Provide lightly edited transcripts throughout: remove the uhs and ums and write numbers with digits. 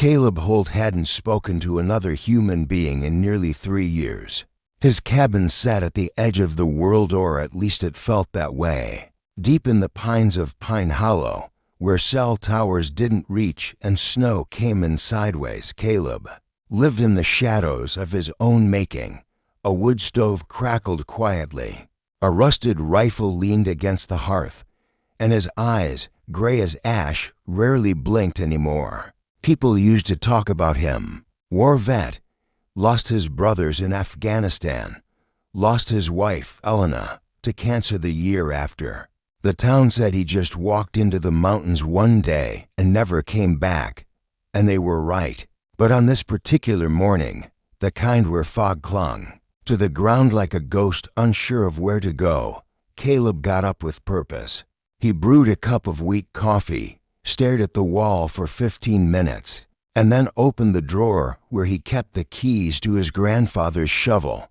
Caleb Holt hadn't spoken to another human being in nearly 3 years. His cabin sat at the edge of the world, or at least it felt that way, deep in the pines of Pine Hollow, where cell towers didn't reach and snow came in sideways. Caleb lived in the shadows of his own making. A wood stove crackled quietly. A rusted rifle leaned against the hearth, and his eyes, gray as ash, rarely blinked anymore. People used to talk about him. War vet, lost his brothers in Afghanistan, lost his wife, Elena, to cancer the year after. The town said he just walked into the mountains one day and never came back, and they were right. But on this particular morning, the kind where fog clung to the ground like a ghost, unsure of where to go, Caleb got up with purpose. He brewed a cup of weak coffee, stared at the wall for 15 minutes, and then opened the drawer where he kept the keys to his grandfather's shovel.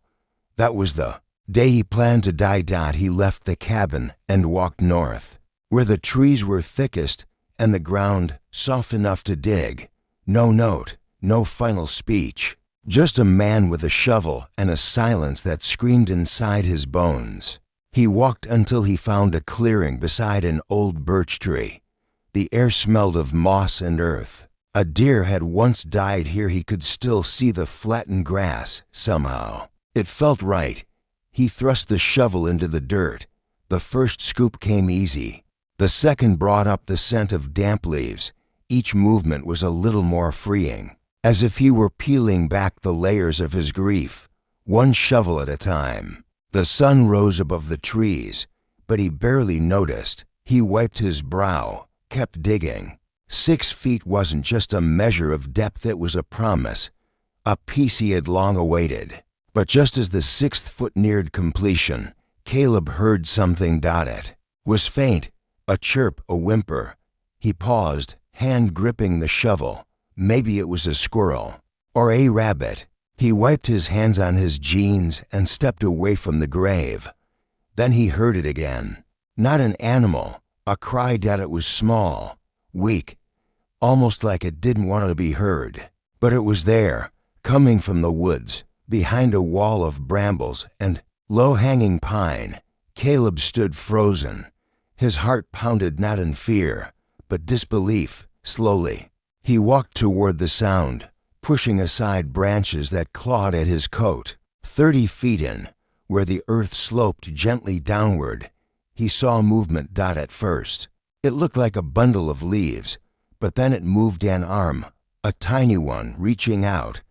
That was the day he planned to die. He left the cabin and walked north, where the trees were thickest and the ground soft enough to dig. No note, no final speech, just a man with a shovel and a silence that screamed inside his bones. He walked until he found a clearing beside an old birch tree. The air smelled of moss and earth. A deer had once died here. He could still see the flattened grass. Somehow it felt right. He thrust the shovel into the dirt. The first scoop came easy. The second brought up the scent of damp leaves. Each movement was a little more freeing, as if he were peeling back the layers of his grief, one shovel at a time. The sun rose above the trees, but he barely noticed. He wiped his brow, kept digging. 6 feet wasn't just a measure of depth, it was a promise, a peace he had long awaited. But just as the 6th foot neared completion, Caleb heard something. It was faint, a chirp, a whimper. He paused, hand gripping the shovel. Maybe it was a squirrel or a rabbit. He wiped his hands on his jeans and stepped away from the grave. Then he heard it again. Not an animal, a cry. It was small, weak, almost like it didn't want to be heard. But it was there, coming from the woods, behind a wall of brambles and low-hanging pine. Caleb stood frozen. His heart pounded, not in fear, but disbelief. Slowly, he walked toward the sound, pushing aside branches that clawed at his coat. 30 feet in, where the earth sloped gently downward, he saw movement. At first, it looked like a bundle of leaves, but then it moved. An arm, a tiny one, reaching out.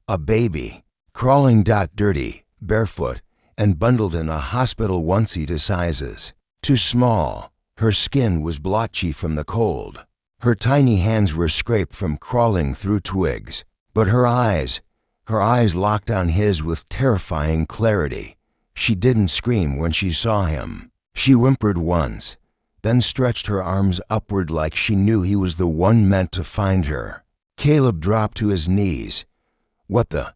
A baby, crawling. Dirty, barefoot, and bundled in a hospital onesie to sizes too small. Her skin was blotchy from the cold. Her tiny hands were scraped from crawling through twigs. But her eyes locked on his with terrifying clarity. She didn't scream when she saw him. She whimpered once, then stretched her arms upward like she knew he was the one meant to find her. Caleb dropped to his knees. "What the?"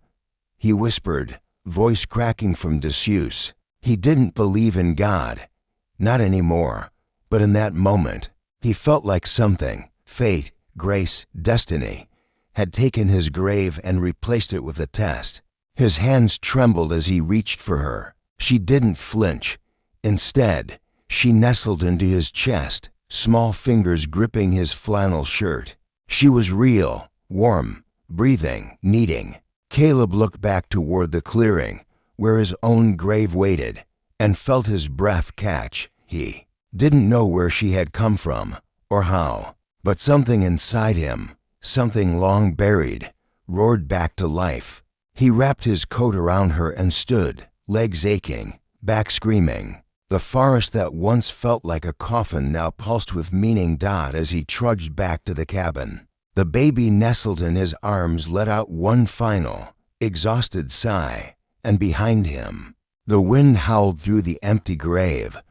he whispered, voice cracking from disuse. He didn't believe in God. Not anymore. But in that moment, he felt like something, fate, grace, destiny, had taken his grave and replaced it with a test. His hands trembled as he reached for her. She didn't flinch. Instead, she nestled into his chest, small fingers gripping his flannel shirt. She was real, warm, breathing, needing. Caleb looked back toward the clearing, where his own grave waited, and felt his breath catch. He didn't know where she had come from, or how, but something inside him, something long buried, roared back to life. He wrapped his coat around her and stood, legs aching, back screaming. The forest that once felt like a coffin now pulsed with meaning. As he trudged back to the cabin, the baby nestled in his arms let out one final, exhausted sigh, and behind him, the wind howled through the empty grave,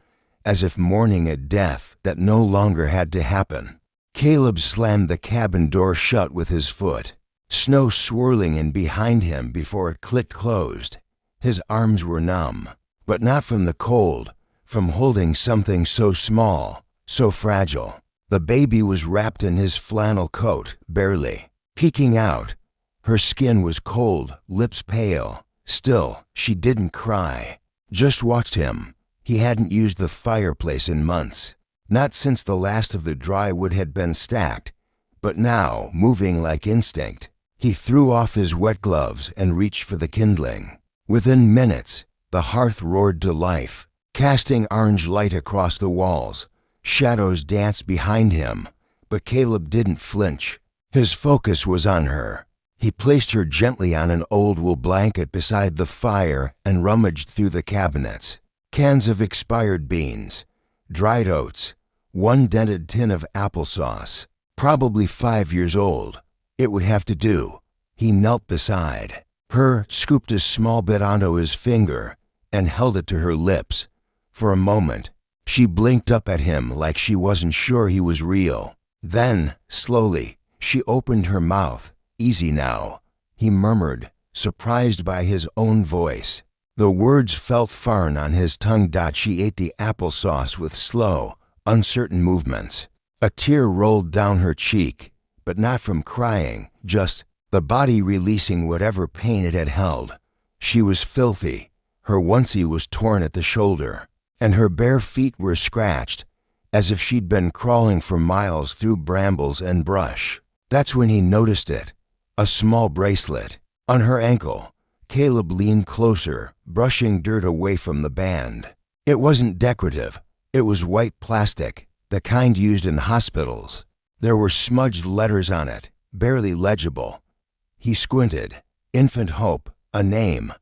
as if mourning a death that no longer had to happen. Caleb slammed the cabin door shut with his foot, snow swirling in behind him before it clicked closed. His arms were numb, but not from the cold, from holding something so small, so fragile. The baby was wrapped in his flannel coat, barely. peeking out. Her skin was cold, lips pale. Still, she didn't cry. Just watched him. He hadn't used the fireplace in months. Not since the last of the dry wood had been stacked. But now, moving like instinct, he threw off his wet gloves and reached for the kindling. Within minutes, the hearth roared to life, casting orange light across the walls. Shadows danced behind him, but Caleb didn't flinch. His focus was on her. He placed her gently on an old wool blanket beside the fire and rummaged through the cabinets. Cans of expired beans, dried oats, one dented tin of applesauce, probably 5 years old. It would have to do. He knelt beside her, scooped a small bit onto his finger, and held it to her lips. For a moment, she blinked up at him like she wasn't sure he was real. Then, slowly, she opened her mouth. "Easy now," he murmured, surprised by his own voice. The words felt foreign on his tongue. She ate the applesauce with slow, uncertain movements. A tear rolled down her cheek, but not from crying, just the body releasing whatever pain it had held. She was filthy. Her onesie was torn at the shoulder, and her bare feet were scratched, as if she'd been crawling for miles through brambles and brush. That's when he noticed it. A small bracelet on her ankle. Caleb leaned closer, brushing dirt away from the band. It wasn't decorative. It was white plastic, the kind used in hospitals. There were smudged letters on it, barely legible. He squinted. Infant Hope, a name.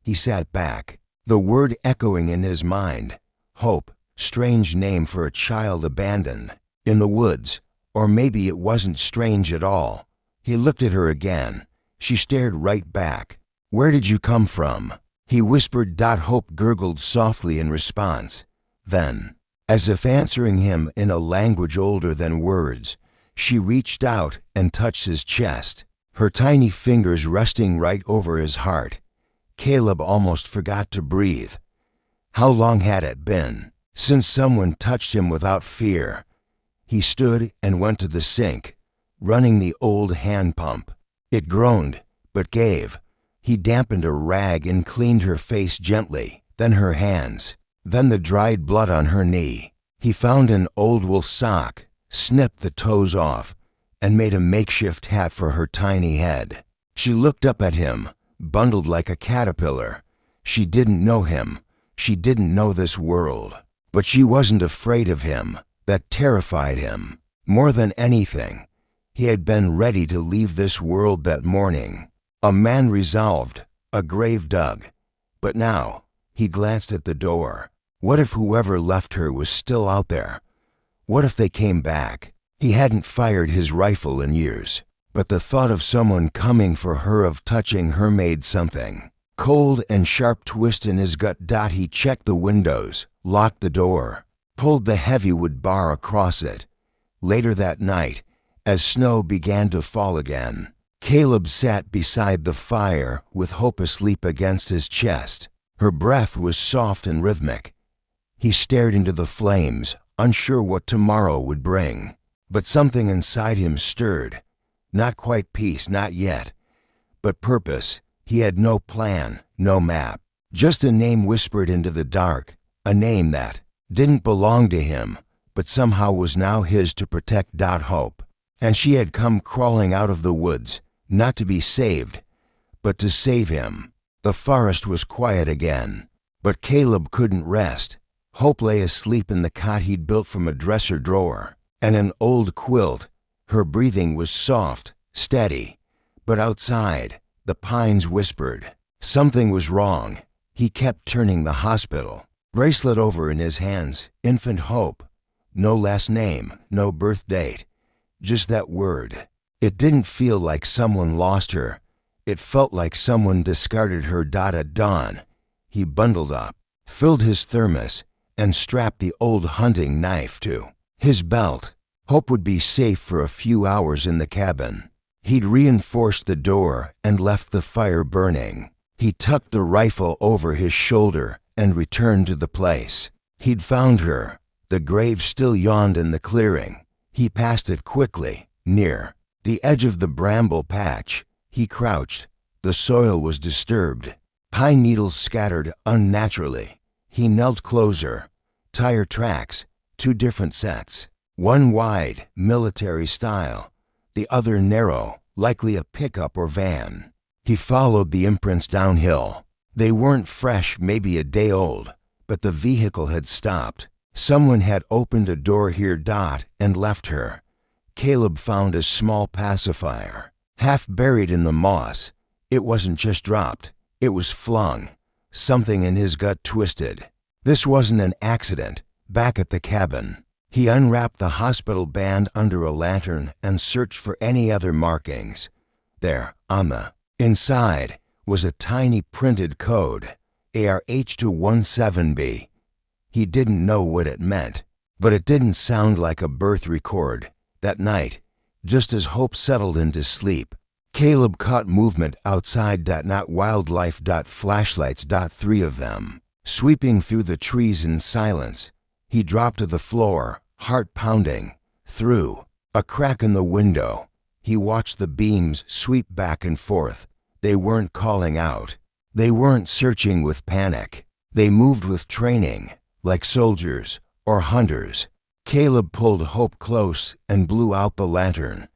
He sat back, the word echoing in his mind. Hope, strange name for a child abandoned in the woods. Or maybe it wasn't strange at all. He looked at her again. She stared right back. "Where did you come from?" he whispered. Hope gurgled softly in response. Then, as if answering him in a language older than words, she reached out and touched his chest, her tiny fingers resting right over his heart. Caleb almost forgot to breathe. How long had it been since someone touched him without fear? He stood and went to the sink, running the old hand pump. It groaned, but gave. He dampened a rag and cleaned her face gently, then her hands, then the dried blood on her knee. He found an old wool sock, snipped the toes off, and made a makeshift hat for her tiny head. She looked up at him, bundled like a caterpillar. She didn't know him. She didn't know this world. But she wasn't afraid of him. That terrified him. More than anything, he had been ready to leave this world that morning. A man resolved, a grave dug. But now, he glanced at the door. What if whoever left her was still out there? What if they came back? He hadn't fired his rifle in years, but the thought of someone coming for her, of touching her, made something. Cold and sharp twist in his gut. He checked the windows, locked the door, pulled the heavy wood bar across it. Later that night, as snow began to fall again, Caleb sat beside the fire with Hope asleep against his chest. Her breath was soft and rhythmic. He stared into the flames, unsure what tomorrow would bring. But something inside him stirred. Not quite peace, not yet, but purpose. He had no plan, no map, just a name whispered into the dark, a name that didn't belong to him, but somehow was now his to protect. Hope. And she had come crawling out of the woods, not to be saved, but to save him. The forest was quiet again, but Caleb couldn't rest. Hope lay asleep in the cot he'd built from a dresser drawer and an old quilt. Her breathing was soft, steady, but outside, the pines whispered. Something was wrong. He kept turning the hospital bracelet over in his hands. Infant Hope. No last name, no birth date, just that word. It didn't feel like someone lost her. It felt like someone discarded her. At dawn, he bundled up, filled his thermos, and strapped the old hunting knife to his belt. Hope would be safe for a few hours in the cabin. He'd reinforced the door and left the fire burning. He tucked the rifle over his shoulder and returned to the place. He'd found her. The grave still yawned in the clearing. He passed it quickly, near, The edge of the bramble patch. He crouched. The soil was disturbed. Pine needles scattered unnaturally. He knelt closer. Tire tracks, 2 different sets. One wide, military style. The other narrow, likely a pickup or van. He followed the imprints downhill. They weren't fresh, maybe a day old, but the vehicle had stopped. Someone had opened a door here, and left her. Caleb found a small pacifier, half buried in the moss. It wasn't just dropped, it was flung. Something in his gut twisted. This wasn't an accident. Back at the cabin, he unwrapped the hospital band under a lantern and searched for any other markings. There, on the inside, was a tiny printed code, ARH217B. He didn't know what it meant, but it didn't sound like a birth record. That night, just as Hope settled into sleep, Caleb caught movement outside. Not wildlife. Flashlights. 3 of them, sweeping through the trees in silence. He dropped to the floor, heart pounding. Through a crack in the window, he watched the beams sweep back and forth. They weren't calling out. They weren't searching with panic. They moved with training, like soldiers or hunters. Caleb pulled Hope close and blew out the lantern.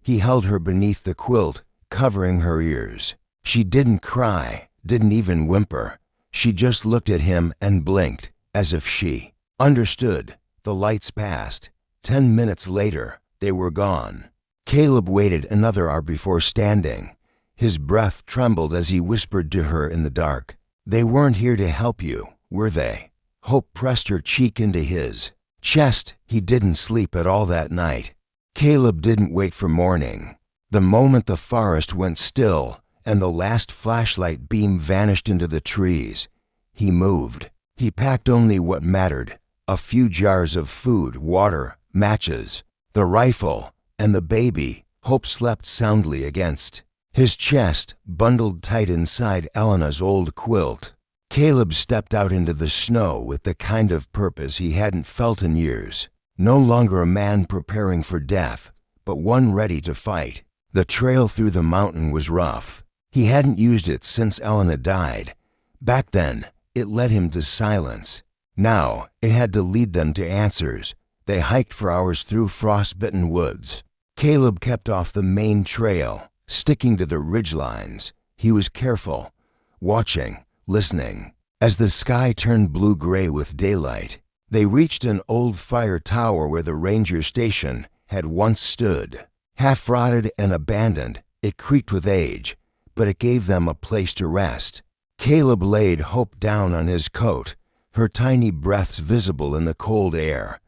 He held her beneath the quilt, covering her ears. She didn't cry, didn't even whimper. She just looked at him and blinked, as if she understood. The lights passed. 10 minutes later, they were gone. Caleb waited another hour before standing. His breath trembled as he whispered to her in the dark. "They weren't here to help you, were they?" Hope pressed her cheek into his chest. He didn't sleep at all that night. Caleb didn't wait for morning. The moment the forest went still and the last flashlight beam vanished into the trees, he moved. He packed only what mattered: a few jars of food, water, matches, the rifle, and the baby Hope slept soundly against his chest, bundled tight inside Elena's old quilt. Caleb stepped out into the snow with the kind of purpose he hadn't felt in years. No longer a man preparing for death, but one ready to fight. The trail through the mountain was rough. He hadn't used it since Elena died. Back then, it led him to silence. Now, it had to lead them to answers. They hiked for hours through frost-bitten woods. Caleb kept off the main trail, sticking to the ridgelines. He was careful, watching, listening. As the sky turned blue-gray with daylight, they reached an old fire tower where the ranger station had once stood. Half-rotted and abandoned, it creaked with age, but it gave them a place to rest. Caleb laid Hope down on his coat, her tiny breaths visible in the cold air.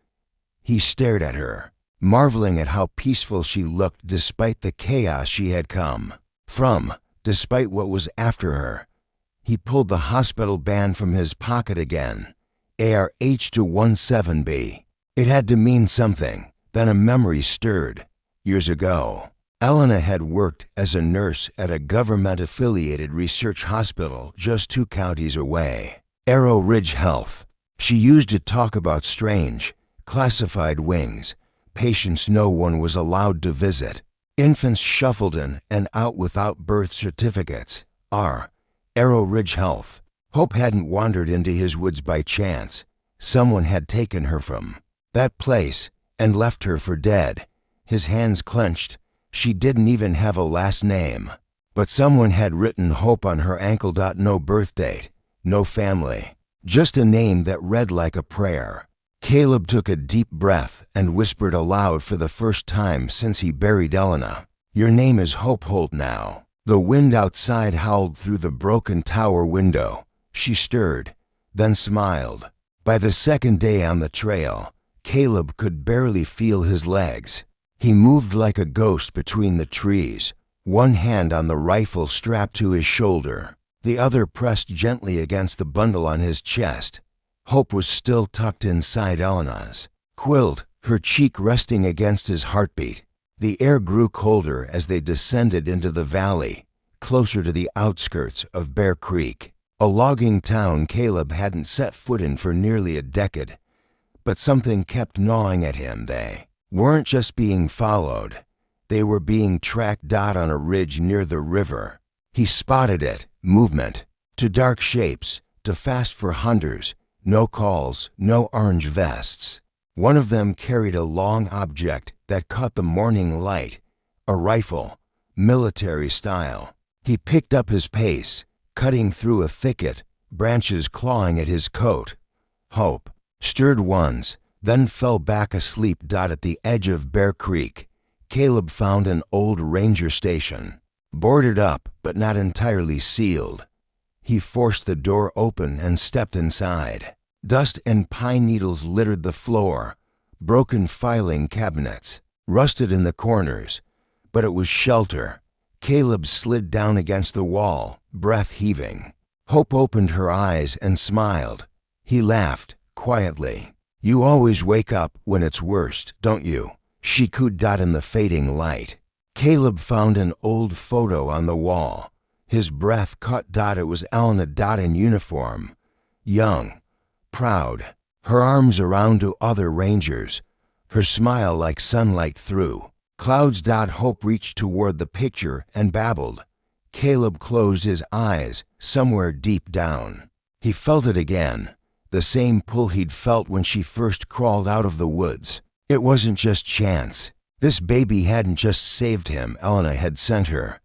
He stared at her, marveling at how peaceful she looked despite the chaos she had come from, despite what was after her. He pulled the hospital band from his pocket again. ARH217B. It had to mean something. Then a memory stirred. Years ago, Elena had worked as a nurse at a government-affiliated research hospital just 2 counties away, Arrow Ridge Health. She used to talk about strange, classified wings, patients no one was allowed to visit, infants shuffled in and out without birth certificates. Arrow Ridge Health. Hope hadn't wandered into his woods by chance. Someone had taken her from that place and left her for dead. His hands clenched. She didn't even have a last name. But someone had written Hope on her ankle. No birth date, no family, just a name that read like a prayer. Caleb took a deep breath and whispered aloud for the first time since he buried Elena. "Your name is Hope Holt now." The wind outside howled through the broken tower window. She stirred, then smiled. By the second day on the trail, Caleb could barely feel his legs. He moved like a ghost between the trees, one hand on the rifle strapped to his shoulder, the other pressed gently against the bundle on his chest. Hope was still tucked inside Elena's quilt, her cheek resting against his heartbeat. The air grew colder as they descended into the valley, closer to the outskirts of Bear Creek, a logging town Caleb hadn't set foot in for nearly a decade. But something kept gnawing at him. They weren't just being followed. They were being tracked on a ridge near the river. He spotted it, movement, to dark shapes, to fast for hunters, no calls, no orange vests. One of them carried a long object that caught the morning light, a rifle, military style. He picked up his pace, cutting through a thicket, branches clawing at his coat. Hope stirred once, then fell back asleep. At the edge of Bear Creek, Caleb found an old ranger station, boarded up but not entirely sealed. He forced the door open and stepped inside. Dust and pine needles littered the floor, broken filing cabinets, rusted in the corners, but it was shelter. Caleb slid down against the wall, breath heaving. Hope opened her eyes and smiled. He laughed, quietly. "You always wake up when it's worst, don't you?" She cooed in the fading light. Caleb found an old photo on the wall. His breath caught. It was Elena in uniform. Young, proud, her arms around two other rangers, her smile like sunlight through clouds. Hope reached toward the picture and babbled. Caleb closed his eyes, somewhere deep down. He felt it again, the same pull he'd felt when she first crawled out of the woods. It wasn't just chance. This baby hadn't just saved him, Elena had sent her.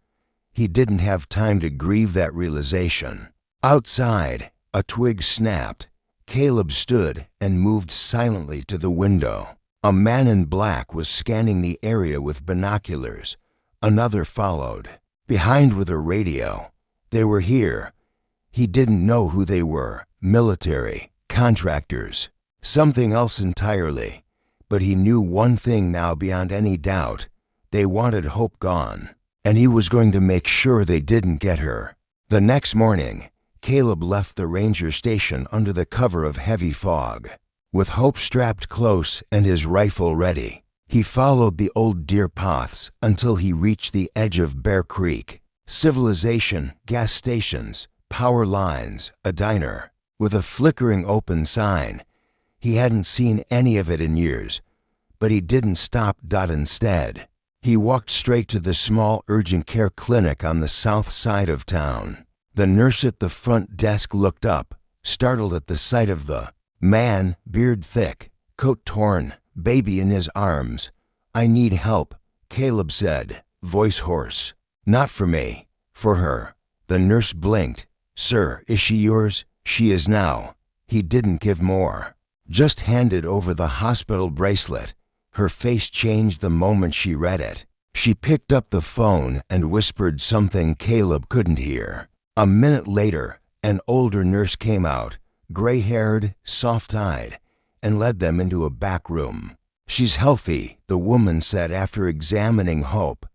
He didn't have time to grieve that realization. Outside, a twig snapped. Caleb stood and moved silently to the window. A man in black was scanning the area with binoculars. Another followed, behind with a radio. They were here. He didn't know who they were, military, contractors, something else entirely. But he knew one thing now beyond any doubt. They wanted Hope gone, and he was going to make sure they didn't get her. The next morning, Caleb left the ranger station under the cover of heavy fog. With Hope strapped close and his rifle ready, he followed the old deer paths until he reached the edge of Bear Creek. Civilization, gas stations, power lines, a diner, with a flickering open sign. He hadn't seen any of it in years, but he didn't stop. Instead, he walked straight to the small urgent care clinic on the south side of town. The nurse at the front desk looked up, startled at the sight of the man, beard thick, coat torn, baby in his arms. "I need help," Caleb said, voice hoarse. "Not for me, for her." The nurse blinked. "Sir, is she yours?" "She is now." He didn't give more. Just handed over the hospital bracelet. Her face changed the moment she read it. She picked up the phone and whispered something Caleb couldn't hear. A minute later, an older nurse came out, gray-haired, soft-eyed, and led them into a back room. "She's healthy," the woman said after examining Hope.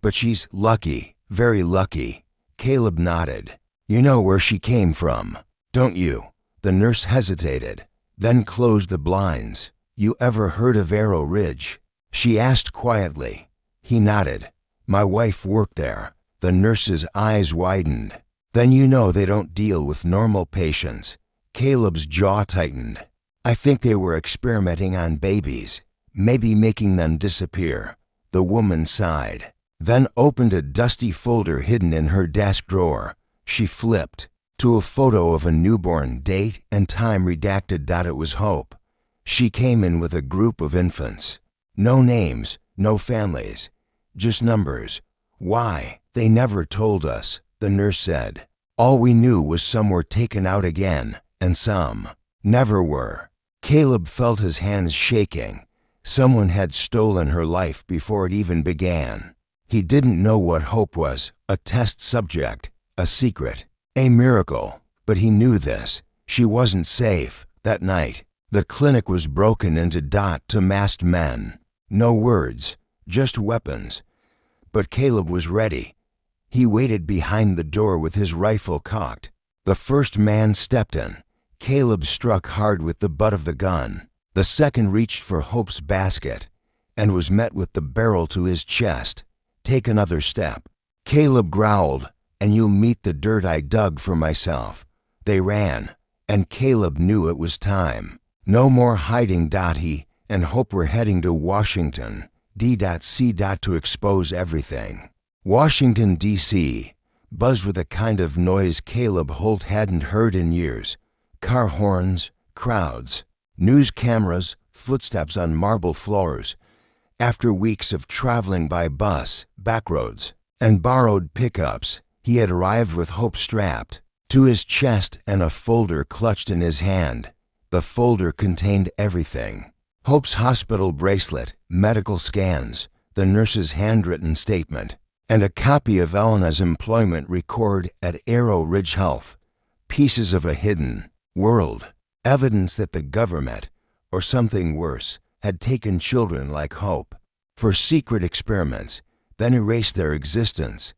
"But she's lucky, very lucky." Caleb nodded. "You know where she came from, don't you?" The nurse hesitated, then closed the blinds. "You ever heard of Arrow Ridge?" she asked quietly. He nodded. "My wife worked there." The nurse's eyes widened. "Then you know they don't deal with normal patients." Caleb's jaw tightened. "I think they were experimenting on babies, maybe making them disappear." The woman sighed, then opened a dusty folder hidden in her desk drawer. She flipped to a photo of a newborn, date and time redacted. It was Hope. She came in with a group of infants. No names, no families, just numbers. "Why? They never told us," the nurse said. "All we knew was some were taken out again, and some never were." Caleb felt his hands shaking. Someone had stolen her life before it even began. He didn't know what Hope was, a test subject, a secret, a miracle, but he knew this. She wasn't safe. That night, the clinic was broken into to masked men. No words, just weapons. But Caleb was ready. He waited behind the door with his rifle cocked. The first man stepped in. Caleb struck hard with the butt of the gun. The second reached for Hope's basket and was met with the barrel to his chest. "Take another step." Caleb growled, "And you'll meet the dirt I dug for myself." They ran, and Caleb knew it was time. No more hiding. He and Hope were heading to Washington. D.C. to expose everything. Washington, D.C., buzzed with a kind of noise Caleb Holt hadn't heard in years. Car horns, crowds, news cameras, footsteps on marble floors. After weeks of traveling by bus, backroads, and borrowed pickups, he had arrived with Hope strapped to his chest and a folder clutched in his hand. The folder contained everything: Hope's hospital bracelet, medical scans, the nurse's handwritten statement, and a copy of Elena's employment record at Arrow Ridge Health. Pieces of a hidden world, evidence that the government, or something worse, had taken children like Hope for secret experiments, then erased their existence.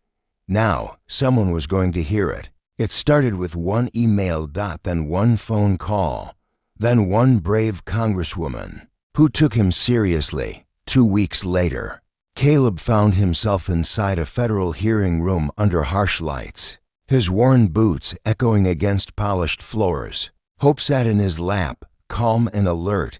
Now, someone was going to hear it. It started with one email, then one phone call, then one brave congresswoman who took him seriously. 2 weeks later, Caleb found himself inside a federal hearing room under harsh lights, his worn boots echoing against polished floors. Hope sat in his lap, calm and alert,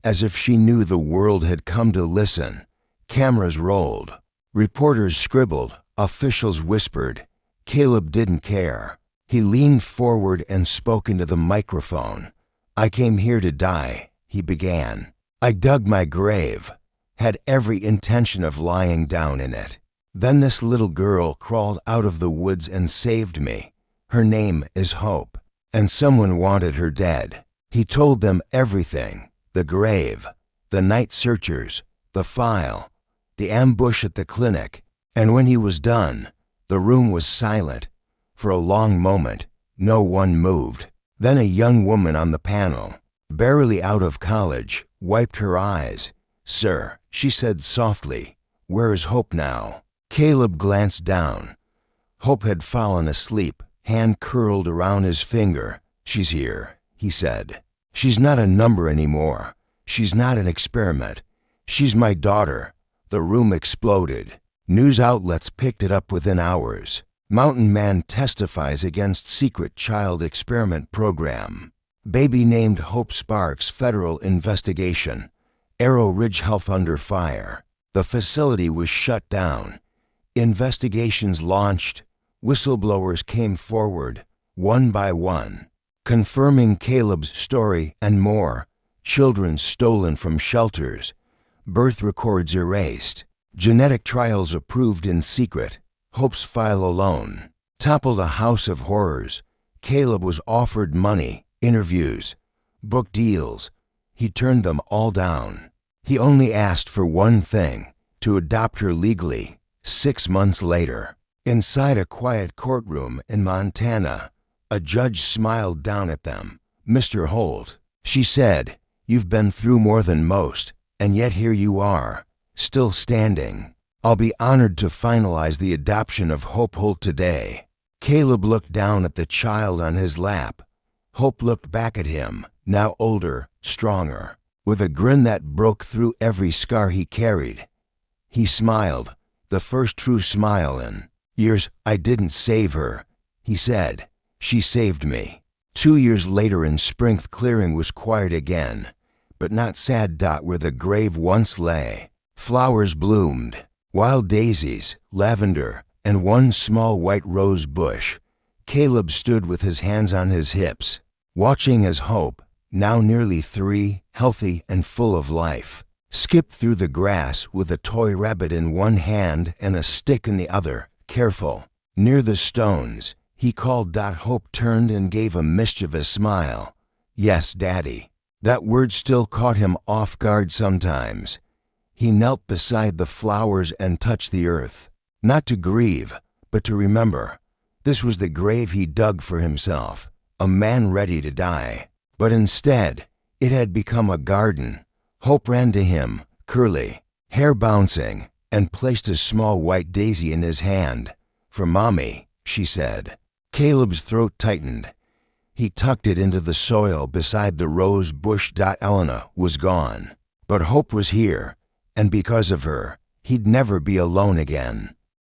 as if she knew the world had come to listen. Cameras rolled, reporters scribbled, officials whispered. Caleb didn't care. He leaned forward and spoke into the microphone. "I came here to die," he began. "I dug my grave, had every intention of lying down in it. Then this little girl crawled out of the woods and saved me. Her name is Hope, and someone wanted her dead." He told them everything: the grave, the night searchers, the file, the ambush at the clinic. And when he was done, the room was silent. For a long moment, no one moved. Then a young woman on the panel, barely out of college, wiped her eyes. "Sir," she said softly, "where is Hope now?" Caleb glanced down. Hope had fallen asleep, hand curled around his finger. "She's here," he said. "She's not a number anymore. She's not an experiment. She's my daughter." The room exploded. News outlets picked it up within hours. Mountain Man testifies against secret child experiment program. Baby named Hope Sparks, federal investigation. Arrow Ridge Health under fire. The facility was shut down. Investigations launched. Whistleblowers came forward, one by one, confirming Caleb's story and more. Children stolen from shelters. Birth records erased. Genetic trials approved in secret. Hope's file alone toppled a house of horrors. Caleb was offered money, interviews, book deals. He turned them all down. He only asked for one thing: to adopt her legally. 6 months later, inside a quiet courtroom in Montana, a judge smiled down at them. "Mr. Holt," she said, "you've been through more than most, and yet here you are, still standing. I'll be honored to finalize the adoption of Hope Holt today." Caleb looked down at the child on his lap. Hope looked back at him, now older, stronger, with a grin that broke through every scar he carried. He smiled, the first true smile in years. "I didn't save her," he said. "She saved me." 2 years later in Spring, clearing was quiet again, but not sad. Where the grave once lay, flowers bloomed. Wild daisies, lavender, and one small white rose bush. Caleb stood with his hands on his hips, watching as Hope, now nearly 3, healthy and full of life, skipped through the grass with a toy rabbit in one hand and a stick in the other. "Careful." Near the stones, he called. Hope turned and gave a mischievous smile. "Yes, Daddy." That word still caught him off guard sometimes. He knelt beside the flowers and touched the earth, not to grieve, but to remember. This was the grave he dug for himself, a man ready to die. But instead, it had become a garden. Hope ran to him, curly, hair bouncing, and placed a small white daisy in his hand. "For Mommy," she said. Caleb's throat tightened. He tucked it into the soil beside the rose bush. Elena was gone, but Hope was here. And because of her, he'd never be alone again.